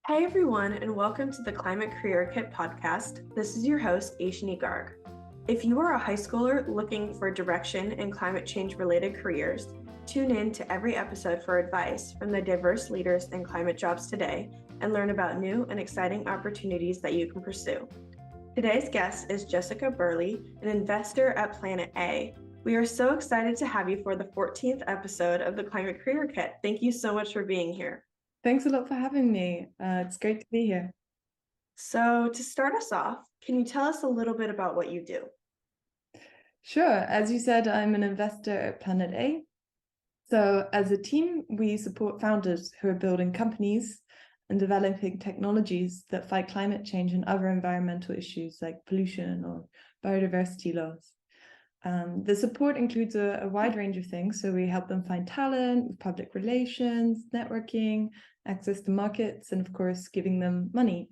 Hi, everyone, and welcome to the Climate Career Kit podcast. This is your host, Aishini Garg. If you are a high schooler looking for direction in climate change related careers, tune in to every episode for advice from the diverse leaders in climate jobs today and learn about new and exciting opportunities that you can pursue. Today's guest is Jessica Burley, an investor at Planet A. We are so excited to have you for the 14th episode of the Climate Career Kit. Thank you so much for being here. Thanks a lot for having me. It's great to be here. So to start us off, can you tell us a little bit about what you do? Sure. As you said, I'm an investor at Planet A. So as a team, we support founders who are building companies and developing technologies that fight climate change and other environmental issues like pollution or biodiversity loss. The support includes a wide range of things. So we help them find talent, public relations, networking, access to markets, and of course, giving them money.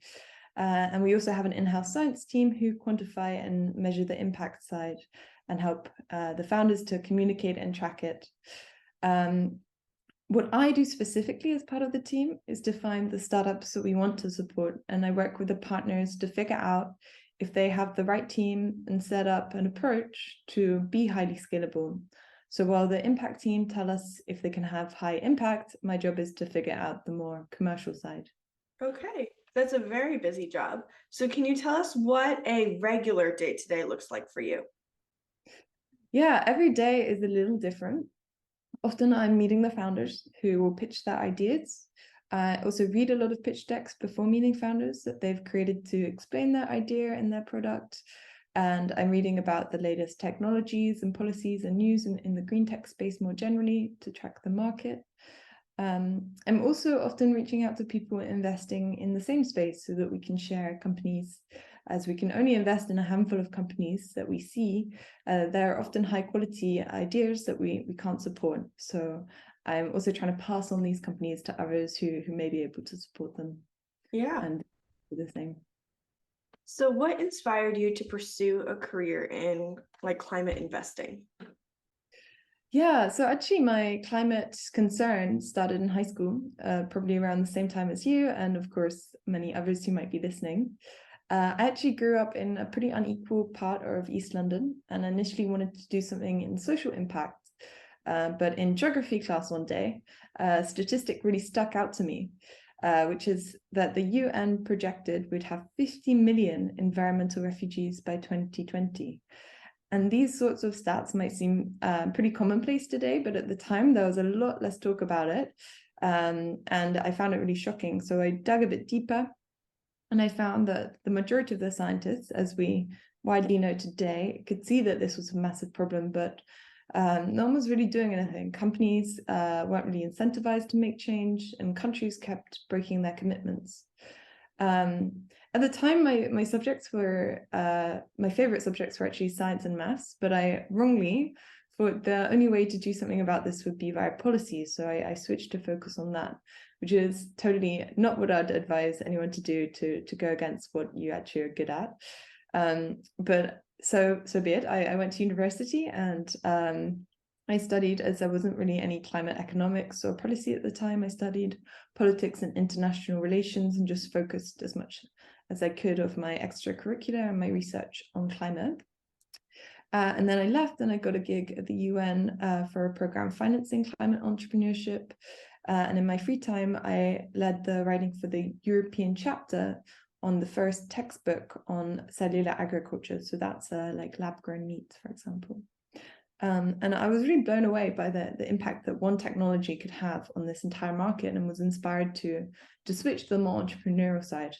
And we also have an in-house science team who quantify and measure the impact side and help the founders to communicate and track it. What I do specifically as part of the team is to find the startups that we want to support. And I work with the partners to figure out if they have the right team and set up an approach to be highly scalable. So while the impact team tell us if they can have high impact, my job is to figure out the more commercial side. Okay, that's a very busy job. So can you tell us what a regular day-to-day looks like for you? Yeah, every day is a little different. Often I'm meeting the founders who will pitch their ideas. I also read a lot of pitch decks before meeting founders that they've created to explain their idea and their product. And I'm reading about the latest technologies and policies and news in the green tech space more generally to track the market. I'm also often reaching out to people investing in the same space so that we can share companies, as we can only invest in a handful of companies that we see. There are often high quality ideas that we can't support. So I'm also trying to pass on these companies to others who may be able to support them. Yeah. And do the same. So what inspired you to pursue a career in climate investing? Yeah, so actually my climate concern started in high school, probably around the same time as you, and of course, many others who might be listening. I actually grew up in a pretty unequal part of East London and initially wanted to do something in social impact. But in geography class one day, a statistic really stuck out to me, which is that the UN projected we'd have 50 million environmental refugees by 2020. And these sorts of stats might seem pretty commonplace today, but at the time there was a lot less talk about it. And I found it really shocking. So I dug a bit deeper and I found that the majority of the scientists, as we widely know today, could see that this was a massive problem, but no one was really doing anything. Companies weren't really incentivized to make change, and countries kept breaking their commitments. At the time, my subjects were, my favorite subjects were actually science and maths, but I wrongly thought the only way to do something about this would be via policy. So I switched to focus on that, which is totally not what I'd advise anyone to do to go against what you actually are good at. But so be it. I went to university and I studied, as there wasn't really any climate economics or policy at the time, I studied politics and international relations and just focused as much as I could of my extracurricular and my research on climate. And then I left and I got a gig at the UN for a program financing climate entrepreneurship. And in my free time, I led the writing for the European chapter on the first textbook on cellular agriculture. So that's like lab-grown meat, for example. And I was really blown away by the impact that one technology could have on this entire market, and was inspired to switch to the more entrepreneurial side.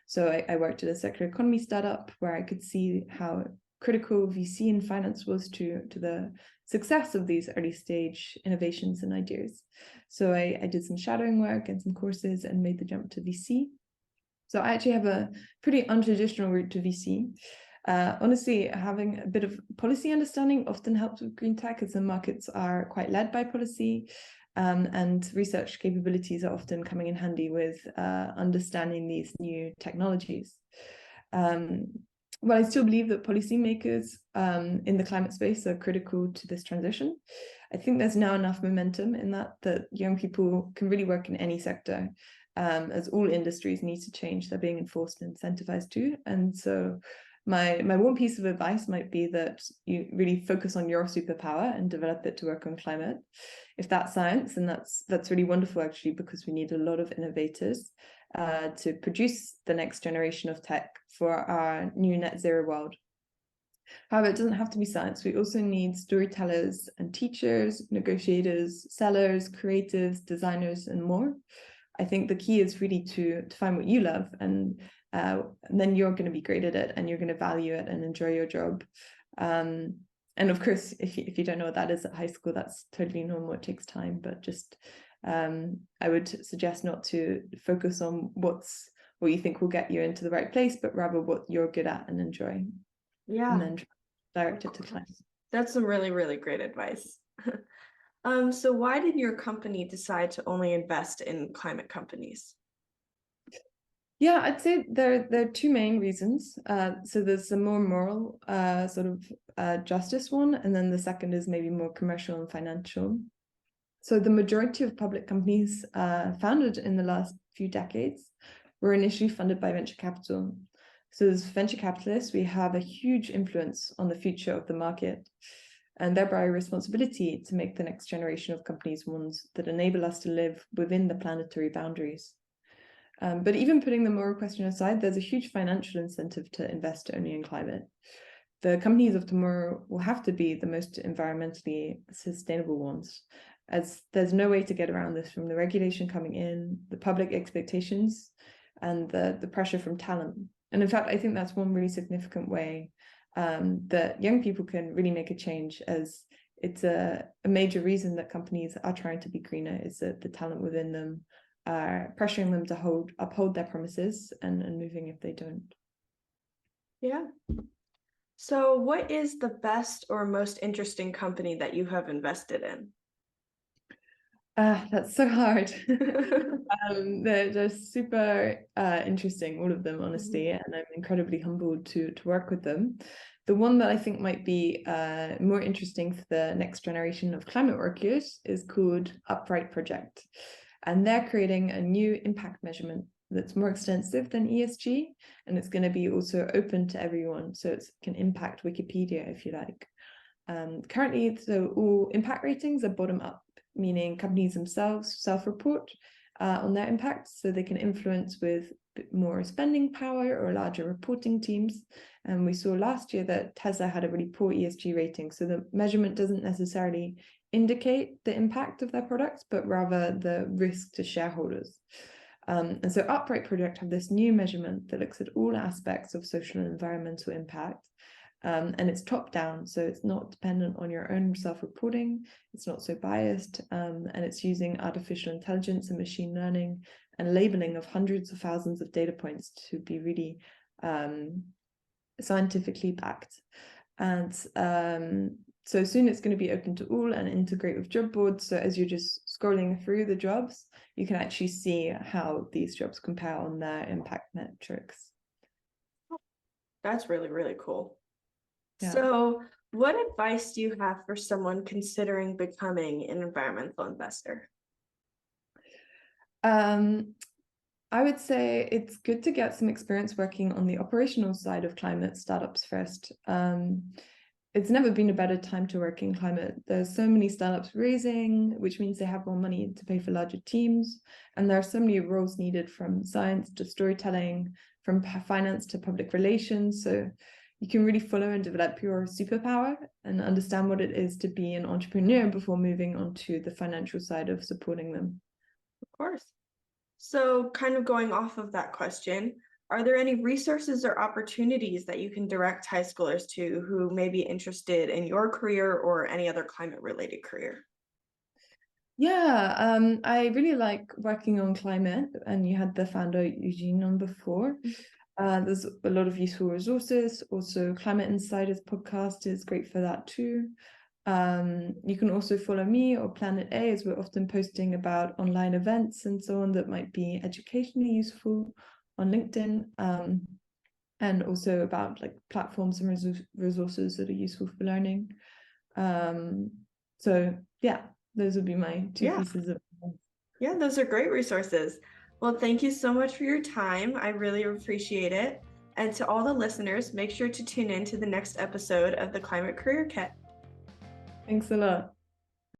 So I worked at a circular economy startup where I could see how critical VC and finance was to the success of these early stage innovations and ideas. So I did some shadowing work and some courses and made the jump to VC. So I actually have a pretty untraditional route to VC. Honestly, having a bit of policy understanding often helps with green tech, as the markets are quite led by policy, and research capabilities are often coming in handy with understanding these new technologies. Well, I still believe that policymakers in the climate space are critical to this transition. I think there's now enough momentum in that young people can really work in any sector. as all industries need to change. They're being enforced and incentivized to. And so my one piece of advice might be that you really focus on your superpower and develop it to work on climate. If that's science, and that's really wonderful, actually, because we need a lot of innovators to produce the next generation of tech for our new net zero world. However, it doesn't have to be science. We also need storytellers and teachers, negotiators, sellers, creatives, designers, and more. I think the key is really to find what you love, and then you're going to be great at it, and you're going to value it and enjoy your job. And of course, if you don't know what that is at high school, that's totally normal. It takes time, but just I would suggest not to focus on what you think will get you into the right place, but rather what you're good at and enjoy. Yeah. And then direct it to clients. That's some really, really great advice. So why did your company decide to only invest in climate companies? Yeah, I'd say there are two main reasons. So there's a more moral sort of justice one, and then the second is maybe more commercial and financial. So the majority of public companies founded in the last few decades were initially funded by venture capital. So as venture capitalists, we have a huge influence on the future of the market, and thereby a responsibility to make the next generation of companies ones that enable us to live within the planetary boundaries. But even putting the moral question aside, there's a huge financial incentive to invest only in climate. The companies of tomorrow will have to be the most environmentally sustainable ones, as there's no way to get around this from the regulation coming in, the public expectations, and the pressure from talent. And in fact, I think that's one really significant way that young people can really make a change, as it's a major reason that companies are trying to be greener, is that the talent within them are pressuring them to uphold their promises and moving if they don't. Yeah. So what is the best or most interesting company that you have invested in? That's so hard. They're super interesting, all of them, honestly, and I'm incredibly humbled to work with them. The one that I think might be more interesting for the next generation of climate workers is called Upright Project. And they're creating a new impact measurement that's more extensive than ESG, and it's going to be also open to everyone, so it can impact Wikipedia if you like. Currently, so all impact ratings are bottom up, meaning companies themselves self-report on their impact, so they can influence with more spending power or larger reporting teams. And we saw last year that Tesla had a really poor ESG rating, so the measurement doesn't necessarily indicate the impact of their products, but rather the risk to shareholders. And so Upright Project have this new measurement that looks at all aspects of social and environmental impact. And it's top down, so it's not dependent on your own self-reporting, it's not so biased, and it's using artificial intelligence and machine learning and labeling of hundreds of thousands of data points to be really scientifically backed. And so soon it's going to be open to all and integrate with job boards. So as you're just scrolling through the jobs, you can actually see how these jobs compare on their impact metrics. That's really, really cool. Yeah. So what advice do you have for someone considering becoming an environmental investor? I would say it's good to get some experience working on the operational side of climate startups first. It's never been a better time to work in climate. There's so many startups raising, which means they have more money to pay for larger teams. And there are so many roles needed, from science to storytelling, from finance to public relations. So you can really follow and develop your superpower and understand what it is to be an entrepreneur before moving on to the financial side of supporting them. Of course. So kind of going off of that question, are there any resources or opportunities that you can direct high schoolers to who may be interested in your career or any other climate related career? Yeah, I really like working on climate, and you had the founder Eugene on before. There's a lot of useful resources. Also, Climate Insiders podcast is great for that too. You can also follow me or Planet A, as we're often posting about online events and so on that might be educationally useful on LinkedIn, and also about like platforms and resources that are useful for learning. So yeah, those would be my two pieces of advice. Yeah, those are great resources. Well, thank you so much for your time. I really appreciate it. And to all the listeners, make sure to tune in to the next episode of the Climate Career Kit. Thanks a lot.